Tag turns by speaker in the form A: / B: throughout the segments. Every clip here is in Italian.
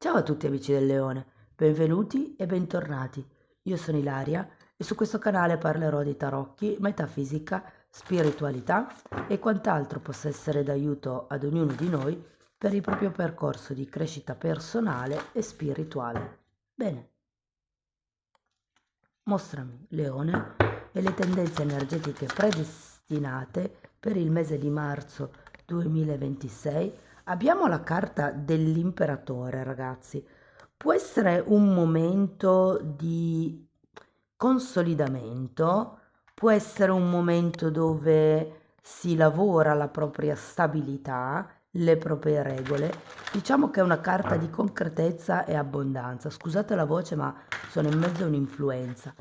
A: Ciao a tutti amici del Leone, benvenuti e bentornati. Io sono Ilaria e su questo canale parlerò di tarocchi, metafisica, spiritualità e quant'altro possa essere d'aiuto ad ognuno di noi per il proprio percorso di crescita personale e spirituale. Bene, mostrami, Leone, e le tendenze energetiche predestinate per il mese di marzo 2026. Abbiamo la carta dell'imperatore, ragazzi. Può essere un momento di consolidamento, può essere un momento dove si lavora la propria stabilità, le proprie regole. Diciamo che è una carta di concretezza e abbondanza. Scusate la voce, ma sono in mezzo a un'influenza.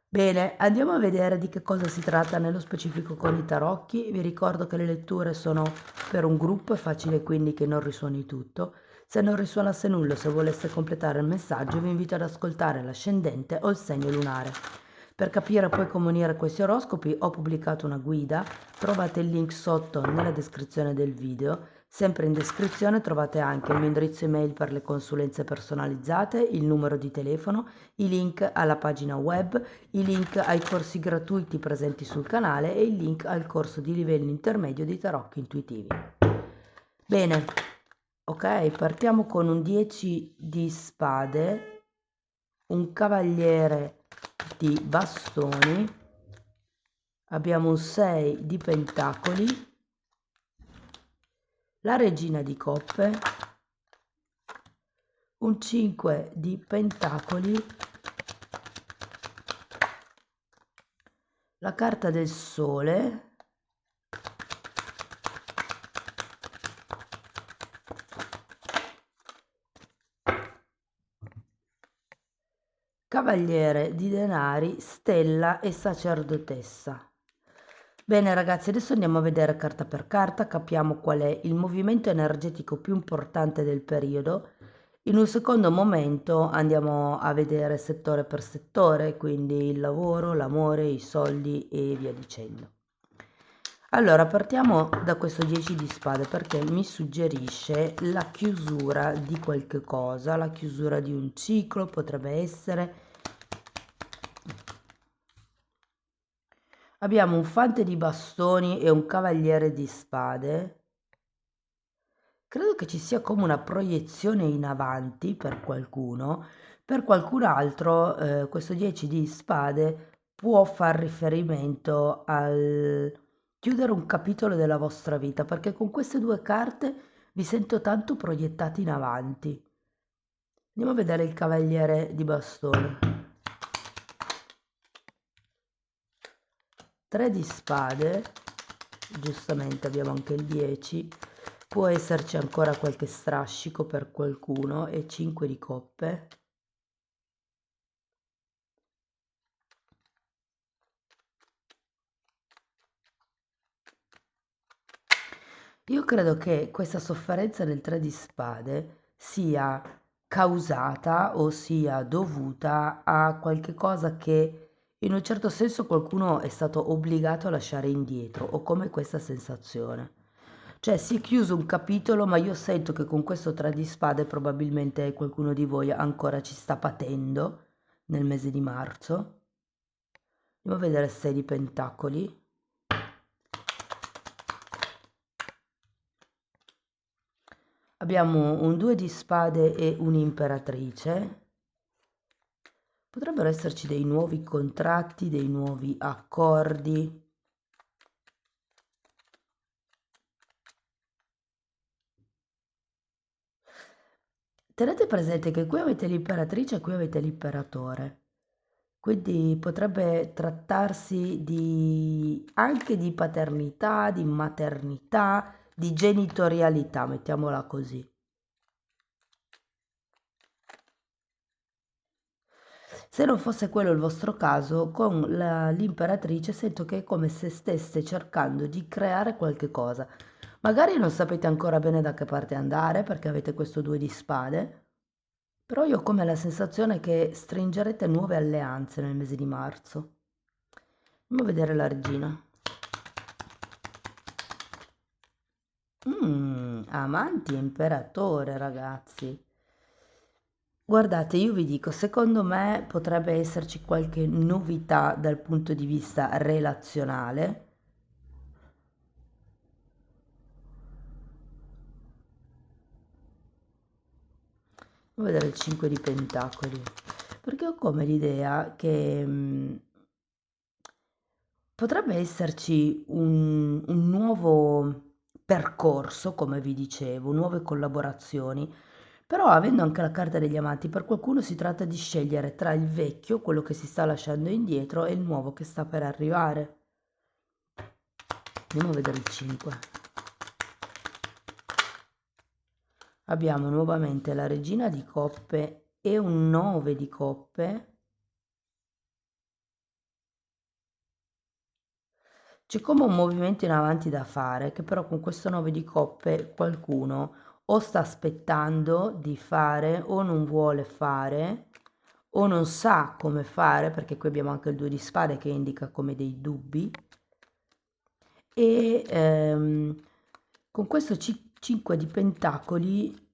A: Bene, andiamo a vedere di che cosa si tratta nello specifico con i tarocchi. Vi ricordo che le letture sono per un gruppo, è facile quindi che non risuoni tutto. Se non risuonasse nulla, se voleste completare il messaggio, vi invito ad ascoltare l'ascendente o il segno lunare. Per capire poi come unire questi oroscopi ho pubblicato una guida, trovate il link sotto nella descrizione del video. Sempre in descrizione trovate anche il mio indirizzo email per le consulenze personalizzate, il numero di telefono, i link alla pagina web, i link ai corsi gratuiti presenti sul canale e il link al corso di livello intermedio di tarocchi intuitivi. Bene, ok, partiamo con un 10 di spade, un cavaliere di bastoni, abbiamo un 6 di pentacoli, la regina di coppe, un 5 di pentacoli, la carta del sole, cavaliere di denari, stella e sacerdotessa. Bene ragazzi, adesso andiamo a vedere carta per carta, capiamo qual è il movimento energetico più importante del periodo. In un secondo momento andiamo a vedere settore per settore, quindi il lavoro, l'amore, i soldi e via dicendo. Allora, partiamo da questo 10 di spade perché mi suggerisce la chiusura di qualche cosa, la chiusura di un ciclo, potrebbe essere. Abbiamo un fante di bastoni e un cavaliere di spade. Credo che ci sia come una proiezione in avanti per qualcuno, per qualcun altro questo 10 di spade può far riferimento al chiudere un capitolo della vostra vita, perché con queste due carte vi sento tanto proiettati in avanti. Andiamo a vedere il cavaliere di bastoni. 3 di spade, giustamente abbiamo anche il 10, può esserci ancora qualche strascico per qualcuno, e 5 di coppe. Io credo che questa sofferenza del 3 di spade sia causata o sia dovuta a qualche cosa che in un certo senso qualcuno è stato obbligato a lasciare indietro, o come questa sensazione. Cioè si è chiuso un capitolo, ma io sento che con questo 3 di spade probabilmente qualcuno di voi ancora ci sta patendo nel mese di marzo. Andiamo a vedere 6 di pentacoli. Abbiamo un 2 di spade e un'imperatrice. Potrebbero esserci dei nuovi contratti, dei nuovi accordi. Tenete presente che qui avete l'imperatrice e qui avete l'imperatore. Quindi potrebbe trattarsi anche di paternità, di maternità, di genitorialità, mettiamola così. Se non fosse quello il vostro caso, con l'imperatrice sento che è come se stesse cercando di creare qualche cosa. Magari non sapete ancora bene da che parte andare perché avete questo 2 di spade, però io ho come la sensazione che stringerete nuove alleanze nel mese di marzo. Andiamo a vedere la regina. Amanti e imperatore, ragazzi. Guardate, io vi dico, secondo me potrebbe esserci qualche novità dal punto di vista relazionale. Devo vedere il 5 di pentacoli, perché ho come l'idea che potrebbe esserci un nuovo percorso, come vi dicevo, nuove collaborazioni, però avendo anche la carta degli amanti, per qualcuno si tratta di scegliere tra il vecchio, quello che si sta lasciando indietro, e il nuovo che sta per arrivare. Andiamo a vedere il 5. Abbiamo nuovamente la regina di coppe e un 9 di coppe. C'è come un movimento in avanti da fare, che però con questo 9 di coppe qualcuno o sta aspettando di fare o non vuole fare o non sa come fare, perché qui abbiamo anche il 2 di spade che indica come dei dubbi. E con questo 5 di pentacoli,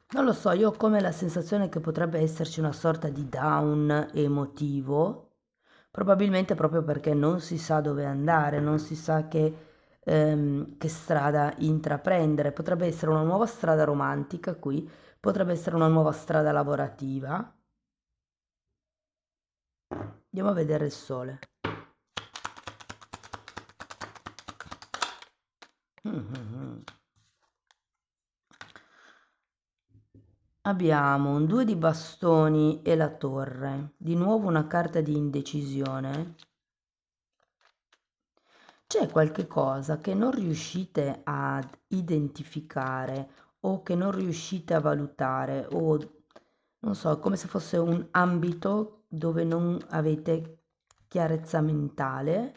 A: non lo so, io ho come la sensazione che potrebbe esserci una sorta di down emotivo, probabilmente proprio perché non si sa dove andare, non si sa che strada intraprendere. Potrebbe essere una nuova strada romantica qui, potrebbe essere una nuova strada lavorativa. Andiamo a vedere il sole. Mhm. Abbiamo un 2 di bastoni e la torre, di nuovo una carta di indecisione. C'è qualche cosa che non riuscite ad identificare o che non riuscite a valutare o non so, è come se fosse un ambito dove non avete chiarezza mentale.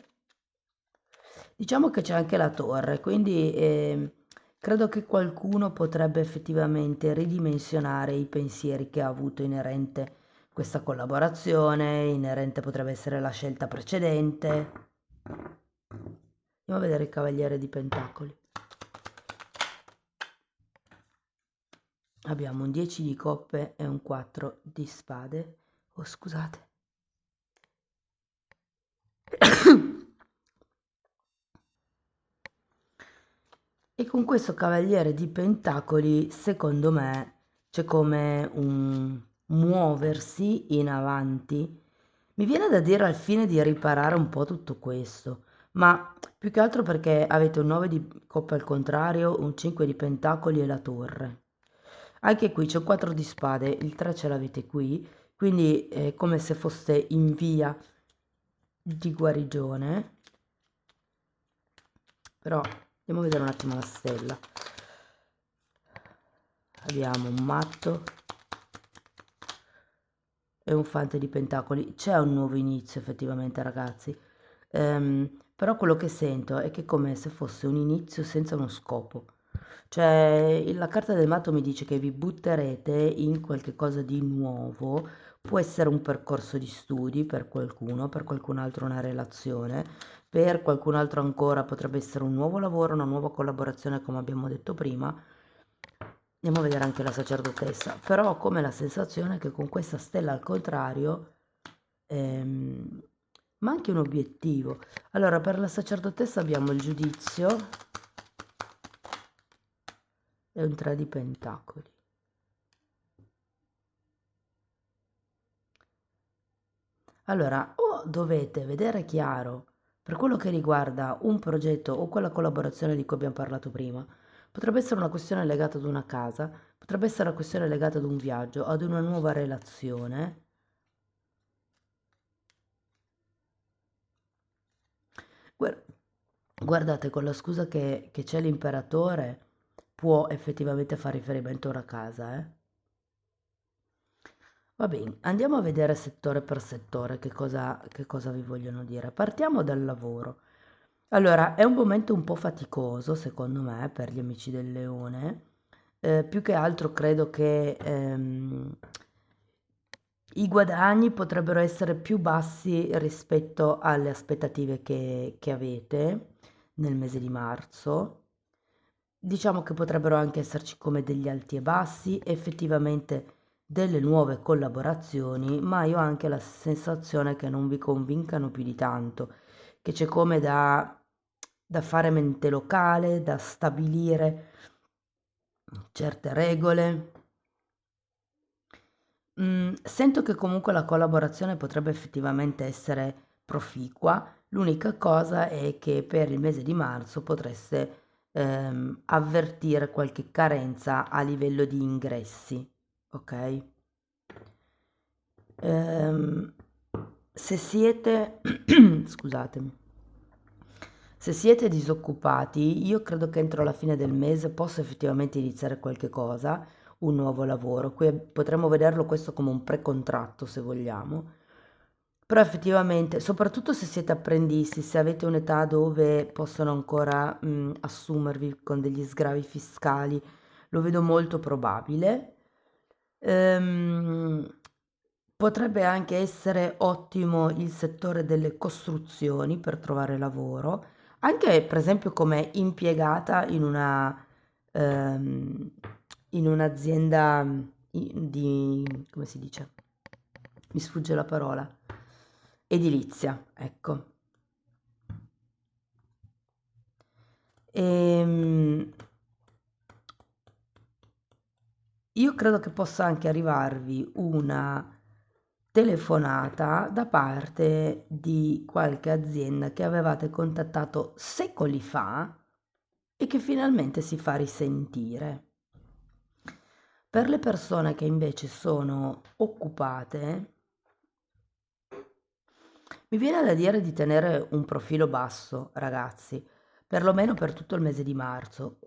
A: Diciamo che c'è anche la torre, quindi credo che qualcuno potrebbe effettivamente ridimensionare i pensieri che ha avuto inerente questa collaborazione, inerente potrebbe essere la scelta precedente. Andiamo a vedere il Cavaliere di Pentacoli. Abbiamo un 10 di coppe e un 4 di spade. Oh, scusate. E con questo Cavaliere di Pentacoli, secondo me, c'è come un muoversi in avanti. Mi viene da dire al fine di riparare un po' tutto questo, ma più che altro perché avete un 9 di coppe al contrario, un 5 di pentacoli e la torre. Anche qui c'è un 4 di spade, il 3 ce l'avete qui, quindi è come se foste in via di guarigione. Però andiamo a vedere un attimo la stella. Abbiamo un matto e un fante di pentacoli. C'è un nuovo inizio effettivamente, ragazzi. Però quello che sento è che è come se fosse un inizio senza uno scopo. Cioè, la carta del matto mi dice che vi butterete in qualche cosa di nuovo. Può essere un percorso di studi per qualcun altro una relazione, per qualcun altro ancora potrebbe essere un nuovo lavoro, una nuova collaborazione, come abbiamo detto prima. Andiamo a vedere anche la sacerdotessa, però ho come la sensazione che con questa stella al contrario ehm, manchi un obiettivo. Allora, per la sacerdotessa abbiamo il giudizio e un 3 di pentacoli. Allora, o dovete vedere chiaro per quello che riguarda un progetto o quella collaborazione di cui abbiamo parlato prima, potrebbe essere una questione legata ad una casa, potrebbe essere una questione legata ad un viaggio, ad una nuova relazione. Guar- Guardate, con la scusa che c'è l'imperatore, può effettivamente fare riferimento a una casa, eh? Va bene, andiamo a vedere settore per settore che cosa vi vogliono dire. Partiamo dal lavoro. Allora, è un momento un po' faticoso, secondo me, per gli amici del leone. Più che altro credo che i guadagni potrebbero essere più bassi rispetto alle aspettative che avete nel mese di marzo. Diciamo che potrebbero anche esserci come degli alti e bassi, effettivamente delle nuove collaborazioni, ma io ho anche la sensazione che non vi convincano più di tanto, che c'è come da fare mente locale, da stabilire certe regole. Sento che comunque la collaborazione potrebbe effettivamente essere proficua, l'unica cosa è che per il mese di marzo potreste avvertire qualche carenza a livello di ingressi, ok? Ehm, se siete, scusatemi, se siete disoccupati, io credo che entro la fine del mese possa effettivamente iniziare qualche cosa, un nuovo lavoro. Qui potremmo vederlo questo come un pre-contratto, se vogliamo. Però effettivamente, soprattutto se siete apprendisti, se avete un'età dove possono ancora assumervi con degli sgravi fiscali, lo vedo molto probabile. Ehm, Potrebbe anche essere ottimo il settore delle costruzioni per trovare lavoro, anche per esempio come impiegata ehm, in un'azienda come si dice? Mi sfugge la parola. Edilizia, ecco. Ehm, io credo che possa anche arrivarvi una telefonata da parte di qualche azienda che avevate contattato secoli fa e che finalmente si fa risentire. Per le persone che invece sono occupate, mi viene da dire di tenere un profilo basso, ragazzi, perlomeno per tutto il mese di marzo.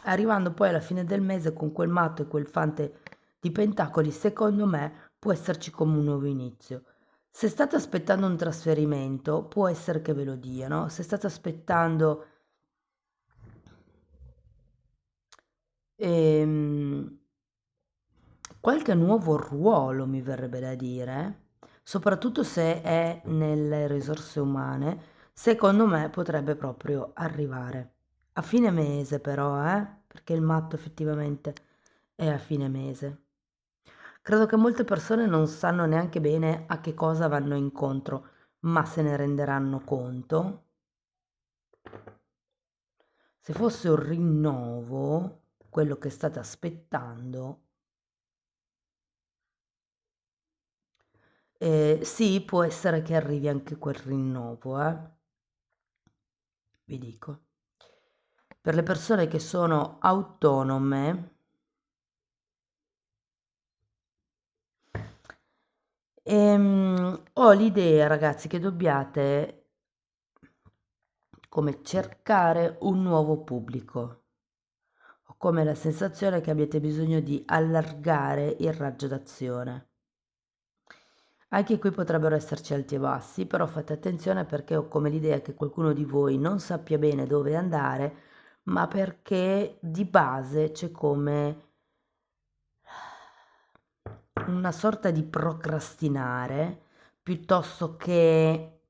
A: Arrivando poi alla fine del mese con quel matto e quel fante di pentacoli, secondo me può esserci come un nuovo inizio. Se state aspettando un trasferimento, può essere che ve lo diano. Se state aspettando ehm, qualche nuovo ruolo, mi verrebbe da dire, soprattutto se è nelle risorse umane, secondo me potrebbe proprio arrivare. A fine mese però, perché il matto effettivamente è a fine mese. Credo che molte persone non sanno neanche bene a che cosa vanno incontro, ma se ne renderanno conto. Se fosse un rinnovo, quello che state aspettando, sì, può essere che arrivi anche quel rinnovo, vi dico. Per le persone che sono autonome, ho l'idea, ragazzi, che dobbiate come cercare un nuovo pubblico. Ho come la sensazione che abbiate bisogno di allargare il raggio d'azione. Anche qui potrebbero esserci alti e bassi, però fate attenzione perché ho come l'idea che qualcuno di voi non sappia bene dove andare, ma perché di base c'è come una sorta di procrastinare piuttosto che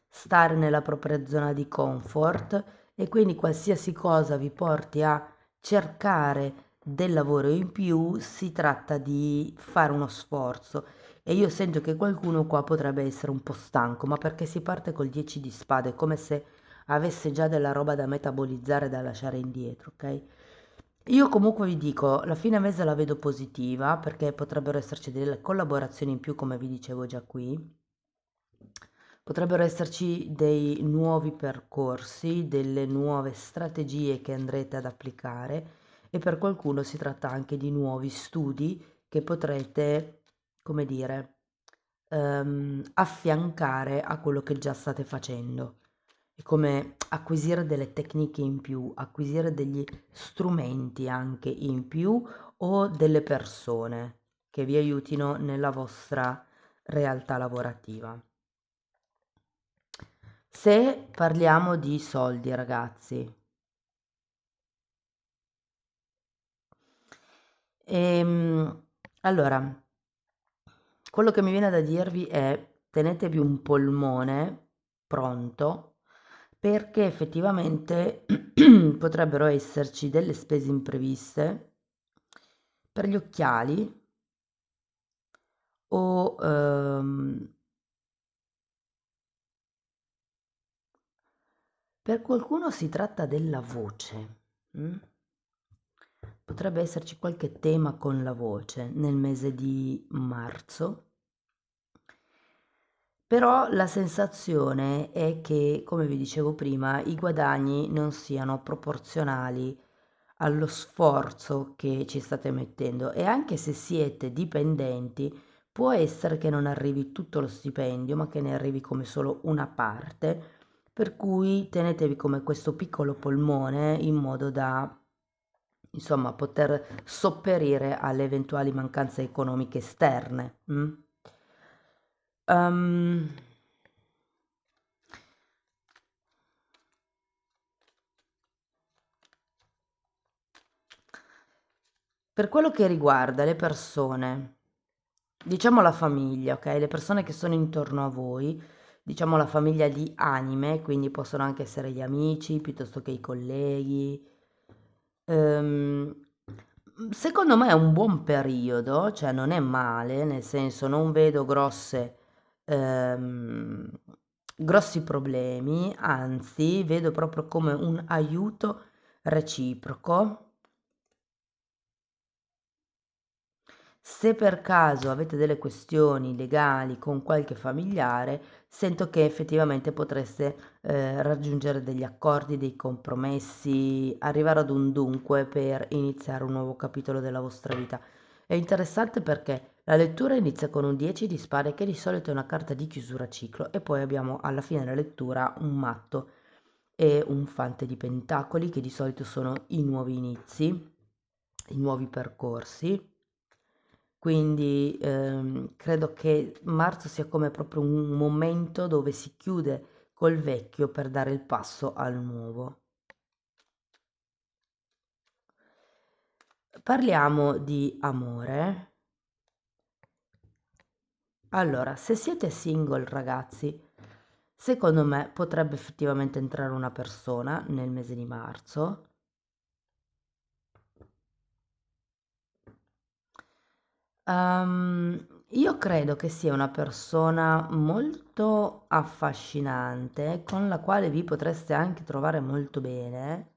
A: stare nella propria zona di comfort e quindi qualsiasi cosa vi porti a cercare del lavoro in più, si tratta di fare uno sforzo e io sento che qualcuno qua potrebbe essere un po' stanco, ma perché si parte col 10 di spade, come se avesse già della roba da metabolizzare da lasciare indietro, ok? Io comunque vi dico, la fine mese la vedo positiva perché potrebbero esserci delle collaborazioni in più, come vi dicevo già qui. Potrebbero esserci dei nuovi percorsi, delle nuove strategie che andrete ad applicare e per qualcuno si tratta anche di nuovi studi che potrete, come dire, affiancare a quello che già state facendo. È come acquisire delle tecniche in più, acquisire degli strumenti anche in più o delle persone che vi aiutino nella vostra realtà lavorativa. Se parliamo di soldi, ragazzi, ehm, allora, quello che mi viene da dirvi è tenetevi un polmone pronto perché effettivamente potrebbero esserci delle spese impreviste per gli occhiali, o per qualcuno si tratta della voce. Mm? Potrebbe esserci qualche tema con la voce nel mese di marzo, però la sensazione è che, come vi dicevo prima, i guadagni non siano proporzionali allo sforzo che ci state mettendo, e anche se siete dipendenti, può essere che non arrivi tutto lo stipendio, ma che ne arrivi come solo una parte, per cui tenetevi come questo piccolo polmone in modo da, insomma, poter sopperire alle eventuali mancanze economiche esterne. Mm? Ehm, per quello che riguarda le persone, diciamo la famiglia, ok? Le persone che sono intorno a voi, diciamo la famiglia di anime, quindi possono anche essere gli amici piuttosto che i colleghi. Ehm, secondo me è un buon periodo, cioè non è male, nel senso non vedo ehm, grossi problemi, anzi vedo proprio come un aiuto reciproco. Se per caso avete delle questioni legali con qualche familiare, sento che effettivamente potreste raggiungere degli accordi, dei compromessi, arrivare ad un dunque per iniziare un nuovo capitolo della vostra vita. È interessante perché la lettura inizia con un 10 di spade, che di solito è una carta di chiusura ciclo, e poi abbiamo alla fine della lettura un matto e un fante di pentacoli, che di solito sono i nuovi inizi, i nuovi percorsi. Quindi credo che marzo sia come proprio un momento dove si chiude col vecchio per dare il passo al nuovo. Parliamo di amore. Allora, se siete single ragazzi, secondo me potrebbe effettivamente entrare una persona nel mese di marzo. Io credo che sia una persona molto affascinante, con la quale vi potreste anche trovare molto bene.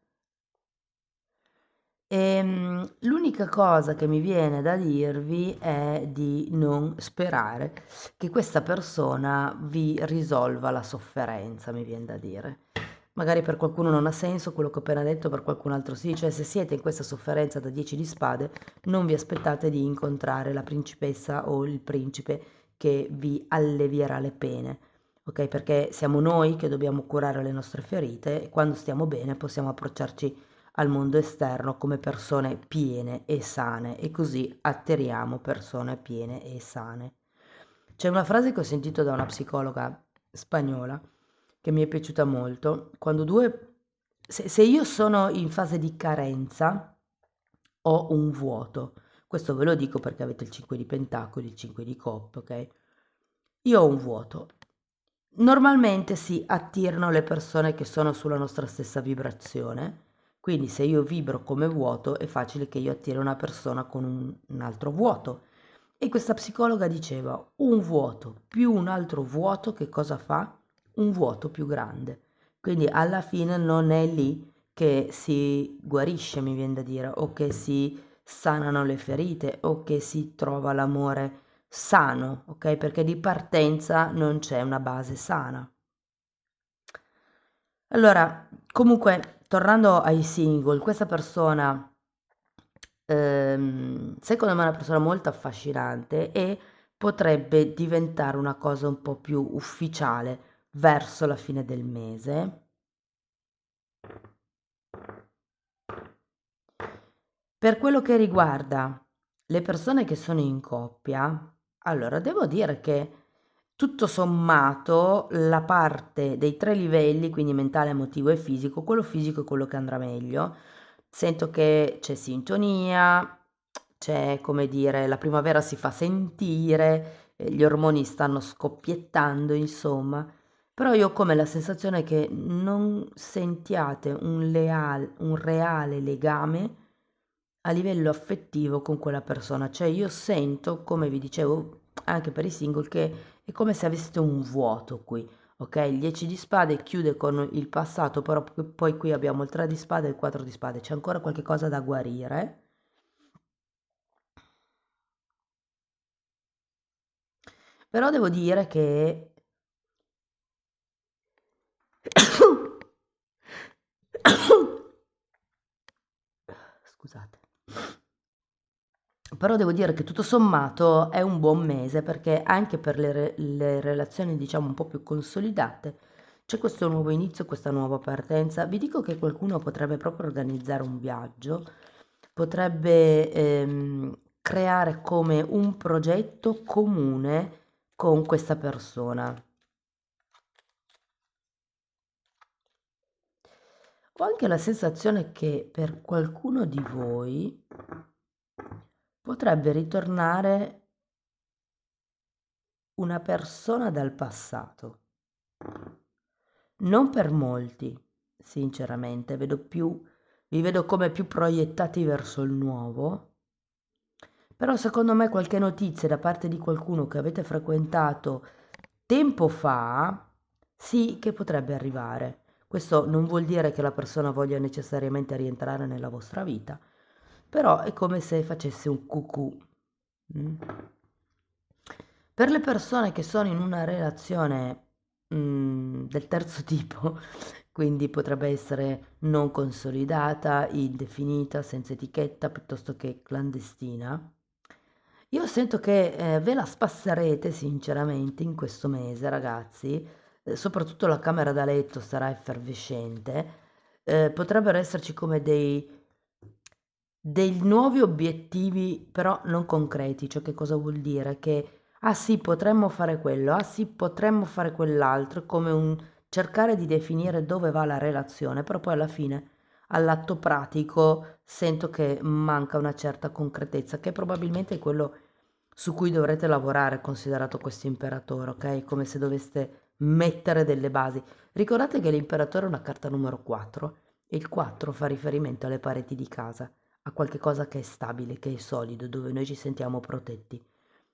A: L'unica cosa che mi viene da dirvi è di non sperare che questa persona vi risolva la sofferenza, mi vien da dire. Magari per qualcuno non ha senso quello che ho appena detto, per qualcun altro sì, cioè se siete in questa sofferenza da 10 di spade, non vi aspettate di incontrare la principessa o il principe che vi allevierà le pene, ok? Perché siamo noi che dobbiamo curare le nostre ferite, e quando stiamo bene possiamo approcciarci al mondo esterno come persone piene e sane, e così atterriamo persone piene e sane. C'è una frase che ho sentito da una psicologa spagnola che mi è piaciuta molto. Quando due, se io sono in fase di carenza, ho un vuoto. Questo ve lo dico perché avete il 5 di pentacoli, il 5 di coppe, ok? Io ho un vuoto. Normalmente si attirano le persone che sono sulla nostra stessa vibrazione, quindi se io vibro come vuoto è facile che io attiri una persona con un altro vuoto. E questa psicologa diceva, un vuoto più un altro vuoto che cosa fa? Un vuoto più grande. Quindi alla fine non è lì che si guarisce, mi viene da dire, o che si sanano le ferite, o che si trova l'amore sano, ok? Perché di partenza non c'è una base sana. Allora, comunque, tornando ai single, questa persona, secondo me è una persona molto affascinante e potrebbe diventare una cosa un po' più ufficiale verso la fine del mese. Per quello che riguarda le persone che sono in coppia, allora devo dire che tutto sommato la parte dei 3 livelli, quindi mentale, emotivo e fisico è quello che andrà meglio. Sento che c'è sintonia, c'è, come dire, la primavera si fa sentire, gli ormoni stanno scoppiettando, insomma. Però io ho come la sensazione che non sentiate un reale legame a livello affettivo con quella persona. Cioè io sento, come vi dicevo anche per i single, che è come se aveste un vuoto qui, ok? Il 10 di spade chiude con il passato, però poi qui abbiamo il 3 di spade e il 4 di spade, c'è ancora qualche cosa da guarire. Però devo dire che scusate. Però devo dire che tutto sommato è un buon mese perché anche per le relazioni diciamo un po' più consolidate c'è questo nuovo inizio, questa nuova partenza. Vi dico che qualcuno potrebbe proprio organizzare un viaggio, potrebbe creare come un progetto comune con questa persona. Ho anche la sensazione che per qualcuno di voi potrebbe ritornare una persona dal passato. Non per molti, sinceramente, vi vedo come più proiettati verso il nuovo, però secondo me qualche notizia da parte di qualcuno che avete frequentato tempo fa, sì che potrebbe arrivare. Questo non vuol dire che la persona voglia necessariamente rientrare nella vostra vita, però è come se facesse un cucù. Mm. Per le persone che sono in una relazione del terzo tipo, quindi potrebbe essere non consolidata, indefinita, senza etichetta, piuttosto che clandestina, io sento che ve la spasserete sinceramente in questo mese, ragazzi, soprattutto la camera da letto sarà effervescente, potrebbero esserci come dei nuovi obiettivi, però non concreti. Cioè, che cosa vuol dire? Che, ah sì, potremmo fare quello, ah sì, potremmo fare quell'altro, è come un cercare di definire dove va la relazione, però poi alla fine, all'atto pratico, sento che manca una certa concretezza, che probabilmente è quello su cui dovrete lavorare, considerato questo imperatore, ok? Come se doveste mettere delle basi. Ricordate che l'imperatore è una carta numero 4 e il 4 fa riferimento alle pareti di casa, a qualche cosa che è stabile, che è solido, dove noi ci sentiamo protetti.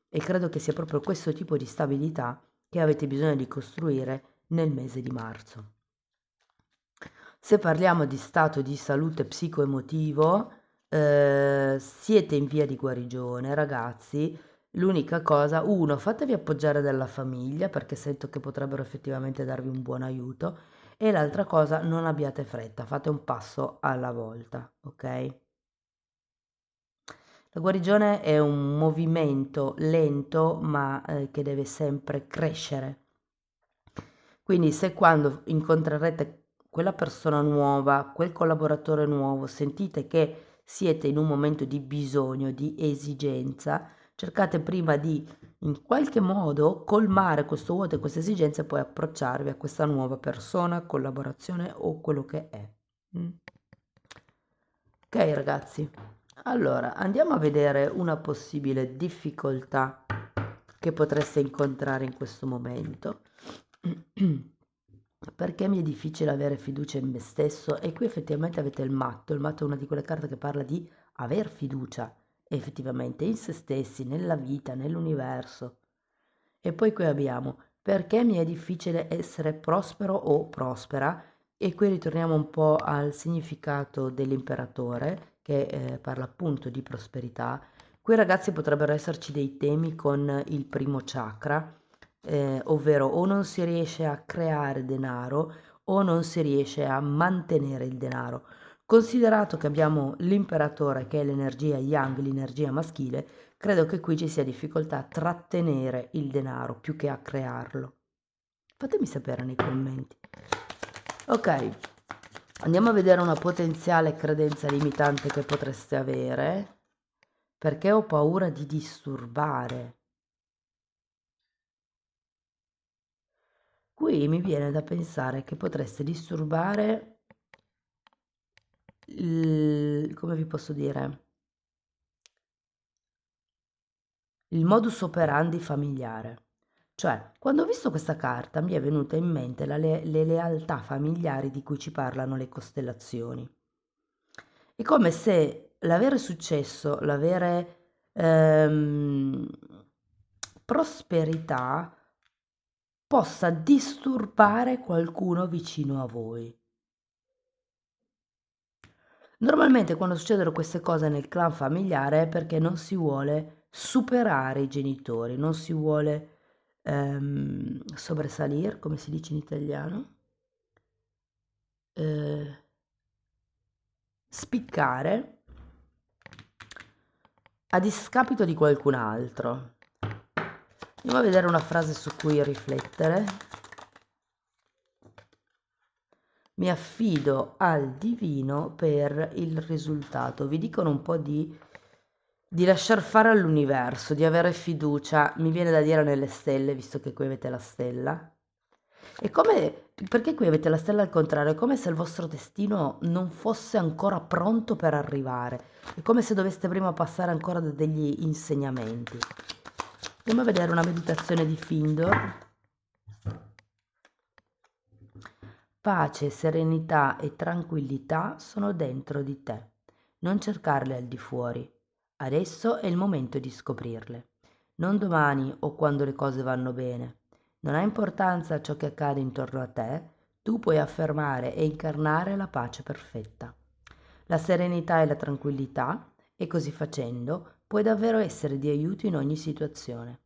A: E credo che sia proprio questo tipo di stabilità che avete bisogno di costruire nel mese di marzo. Se parliamo di stato di salute psicoemotivo, siete in via di guarigione, ragazzi. L'unica cosa, uno, fatevi appoggiare dalla famiglia perché sento che potrebbero effettivamente darvi un buon aiuto. E l'altra cosa, non abbiate fretta, fate un passo alla volta, ok? La guarigione è un movimento lento ma che deve sempre crescere. Quindi se quando incontrerete quella persona nuova, quel collaboratore nuovo, sentite che siete in un momento di bisogno, di esigenza, cercate prima di in qualche modo colmare questo vuoto e queste esigenze e poi approcciarvi a questa nuova persona, collaborazione o quello che è. Mm. Ok ragazzi, allora andiamo a vedere una possibile difficoltà che potreste incontrare in questo momento. Perché mi è difficile avere fiducia in me stesso? E qui effettivamente avete il matto è una di quelle carte che parla di aver fiducia effettivamente in se stessi, nella vita, nell'universo. E poi qui abbiamo perché mi è difficile essere prospero o prospera, e qui ritorniamo un po' al significato dell'imperatore che parla appunto di prosperità. Qui ragazzi potrebbero esserci dei temi con il primo chakra, ovvero o non si riesce a creare denaro o non si riesce a mantenere il denaro. Considerato che abbiamo l'imperatore che è l'energia yang, l'energia maschile, credo che qui ci sia difficoltà a trattenere il denaro più che a crearlo. Fatemi sapere nei commenti. Ok, andiamo a vedere una potenziale credenza limitante che potreste avere, perché ho paura di disturbare. Qui mi viene da pensare che potreste disturbare come vi posso dire, il modus operandi familiare. Cioè, quando ho visto questa carta mi è venuta in mente le lealtà familiari di cui ci parlano le costellazioni. È come se l'avere successo, l'avere ehm, prosperità possa disturbare qualcuno vicino a voi. Normalmente quando succedono queste cose nel clan familiare è perché non si vuole superare i genitori, non si vuole sobresalir, come si dice in italiano, eh, spiccare a discapito di qualcun altro. Andiamo a vedere una frase su cui riflettere. Mi affido al divino per il risultato. Vi dicono un po' di lasciar fare all'universo, di avere fiducia. Mi viene da dire nelle stelle, visto che qui avete la stella. È come, perché qui avete la stella al contrario? È come se il vostro destino non fosse ancora pronto per arrivare. È come se doveste prima passare ancora da degli insegnamenti. Andiamo a vedere una meditazione di Findor. Pace, serenità e tranquillità sono dentro di te. Non cercarle al di fuori. Adesso è il momento di scoprirle. Non domani o quando le cose vanno bene. Non ha importanza ciò che accade intorno a te, tu puoi affermare e incarnare la pace perfetta. La serenità e la tranquillità, e così facendo, puoi davvero essere di aiuto in ogni situazione.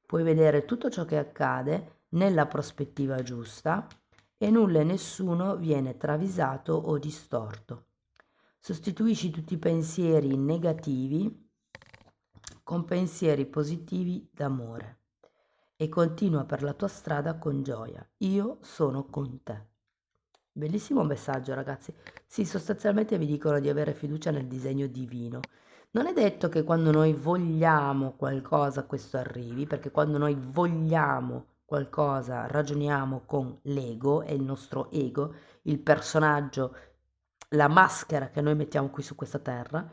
A: Puoi vedere tutto ciò che accade nella prospettiva giusta e nulla e nessuno viene travisato o distorto. Sostituisci tutti i pensieri negativi con pensieri positivi d'amore e continua per la tua strada con gioia. Io sono con te. Bellissimo messaggio, ragazzi. Sì, sostanzialmente vi dicono di avere fiducia nel disegno divino. Non è detto che quando noi vogliamo qualcosa questo arrivi, perché quando noi vogliamo qualcosa ragioniamo con l'ego, è il nostro ego, il personaggio, la maschera che noi mettiamo qui su questa terra,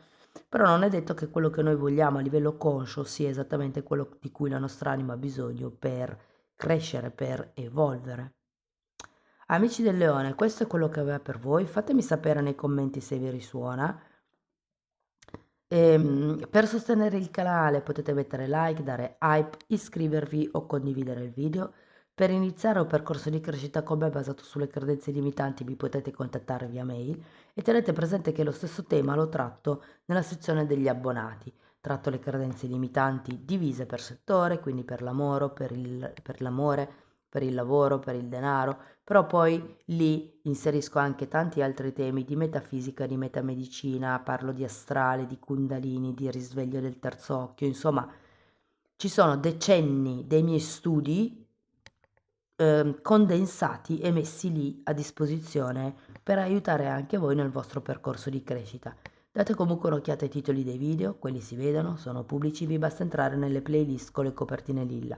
A: però non è detto che quello che noi vogliamo a livello conscio sia esattamente quello di cui la nostra anima ha bisogno per crescere, per evolvere. Amici del Leone, questo è quello che aveva per voi. Fatemi sapere nei commenti se vi risuona. Per sostenere il canale potete mettere like, dare hype, iscrivervi o condividere il video. Per iniziare un percorso di crescita con me basato sulle credenze limitanti mi potete contattare via mail e tenete presente che lo stesso tema lo tratto nella sezione degli abbonati. Tratto le credenze limitanti divise per settore, quindi per l'amore, per il lavoro, per il denaro, però poi lì inserisco anche tanti altri temi di metafisica, di metamedicina, parlo di astrale, di kundalini, di risveglio del terzo occhio, insomma ci sono decenni dei miei studi condensati e messi lì a disposizione per aiutare anche voi nel vostro percorso di crescita. Date comunque un'occhiata ai titoli dei video, quelli si vedono, sono pubblici, vi basta entrare nelle playlist con le copertine lilla.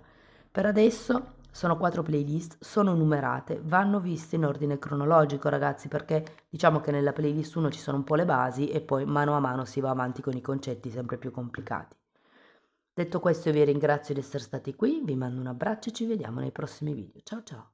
A: Per adesso sono 4 playlist, sono numerate, vanno viste in ordine cronologico ragazzi, perché diciamo che nella playlist 1 ci sono un po' le basi e poi mano a mano si va avanti con i concetti sempre più complicati. Detto questo, io vi ringrazio di essere stati qui, vi mando un abbraccio e ci vediamo nei prossimi video. Ciao ciao!